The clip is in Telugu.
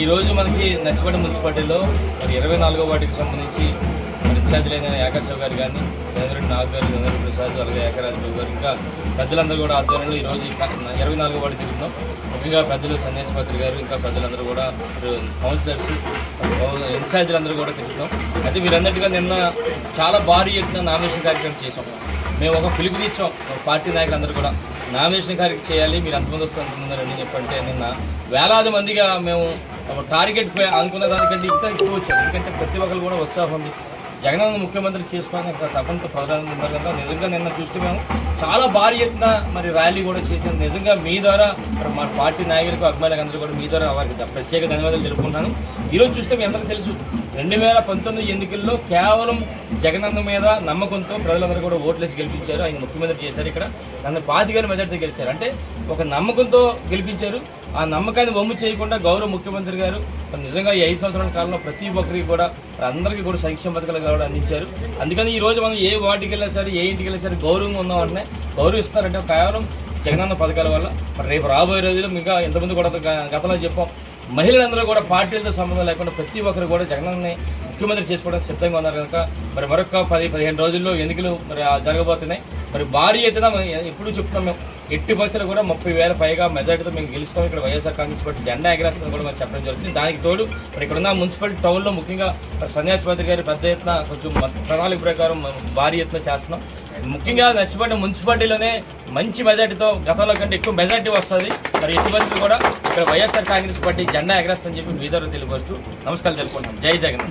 ఈరోజు మనకి నర్సిపేట మున్సిపాలిటీలో మరి 24వ వార్డుకి సంబంధించి మరి ఇన్ఛార్జీలైన ఏకాశివ గారు కానీ నరేంద్ర నాగ్ గారు, నరేంద్ర ప్రసాద్, అలాగే ఏకరాజబాబు గారు, ఇంకా పెద్దలందరూ కూడా ఆధ్వర్యంలో ఈరోజు 24వ వార్డు తిరుగుతున్నాం. ముఖ్యంగా పెద్దలు సన్యాసిపత్రి గారు, ఇంకా పెద్దలందరూ కూడా కౌన్సిలర్స్, ఇన్ఛార్జీలందరూ కూడా తిరుగుతాం. అయితే మీరందరిగా నిన్న చాలా భారీ ఎత్తున నామినేషన్ కార్యక్రమం చేసాం. మేము ఒక పిలుపునిచ్చాం పార్టీ నాయకులందరూ కూడా నామినేషన్ కార్యక్రమం చేయాలి, మీరు అంతమంది వస్తే అంతమంది రండి చెప్పంటే నిన్న వేలాది మందిగా మేము టార్గెట్ అనుకున్న దానికంటే ఇంకా ఎక్కువ వచ్చారు. ఎందుకంటే ప్రతి ఒక్కరు కూడా ఉత్సాహం ఉంది. జగనన్న ముఖ్యమంత్రి చేసుకోవడానికి ఇంకా తప్పంత ప్రధానంగా ఉన్నారు కదా. నిజంగా నిన్న చూస్తే మేము చాలా భారీ ఎత్తున మరి ర్యాలీ కూడా చేసాం. నిజంగా మీ ద్వారా మా పార్టీ నాయకులకు, అభిమానులకు అందరూ కూడా మీ ద్వారా వారికి ప్రత్యేక ధన్యవాదాలు తెలుపుకుంటున్నాను. ఈరోజు చూస్తే మీ అందరికీ తెలుసు 2019 ఎన్నికల్లో కేవలం జగనన్న మీద నమ్మకంతో ప్రజలందరూ కూడా ఓట్లేసి గెలిపించారు. ఆయన ముఖ్యమంత్రి చేశారు. ఇక్కడ నన్ను 25,000 మెజార్టీతో గెలిచారు. అంటే ఒక నమ్మకంతో గెలిపించారు. ఆ నమ్మకాన్ని వమ్ము చేయకుండా గౌరవ ముఖ్యమంత్రి గారు నిజంగా ఈ 5 సంవత్సరాల కాలంలో ప్రతి ఒక్కరికి కూడా అందరికీ కూడా సంక్షేమ పథకాలు కూడా అందించారు. అందుకని ఈ రోజు మనం ఏ వార్డుకి వెళ్ళినా సరే, ఏ ఇంటికి వెళ్ళినా సరే గౌరవంగా ఉన్నామంటే గౌరవిస్తారంటే కేవలం జగనన్న పథకాల వల్ల. రేపు రాబోయే రోజుల్లో ఇంకా ఎంతమంది కూడా గతంలో చెప్పాం, మహిళలందరూ కూడా పార్టీలతో సంబంధం లేకుండా ప్రతి ఒక్కరు కూడా జగనన్నని ముఖ్యమంత్రి చేసుకోవడానికి సిద్ధంగా ఉన్నారు కనుక మరి మరొక 10-15 రోజుల్లో ఎన్నికలు మరి జరగబోతున్నాయి. మరి భారీ ఎత్తున ఎప్పుడు చెప్తున్నాం మేము, ఎట్టి పరిస్థితులు కూడా 30,000 పైగా మెజార్టీతో మేము గెలుస్తాం. ఇక్కడ వైఎస్ఆర్ కాంగ్రెస్ పార్టీ జెండా ఎగరేస్తుందని కూడా మనం చెప్పడం జరుగుతుంది. దానికి తోడు మరి ఇక్కడ ఉన్న మున్సిపాలిటీ టౌన్లో ముఖ్యంగా సన్యాసిపత్రి గారు పెద్ద ఎత్తున కొంచెం ప్రణాళిక ప్రకారం భారీ ఎత్తున చేస్తున్నాం. ముఖ్యంగా నర్సిపేట మున్సిపాలిటీలోనే మంచి మెజార్టీతో గతంలో కంటే ఎక్కువ మెజార్టీ వస్తుంది. మరి ఎట్టి పరిస్థితులు కూడా ఇక్కడ వైఎస్ఆర్ కాంగ్రెస్ పార్టీ జెండా ఎగరేస్తుందని చెప్పి మీ ద్వారా తెలియపరుస్తూ నమస్కారాలు తెలుపుకుంటున్నాం. జై జగన్.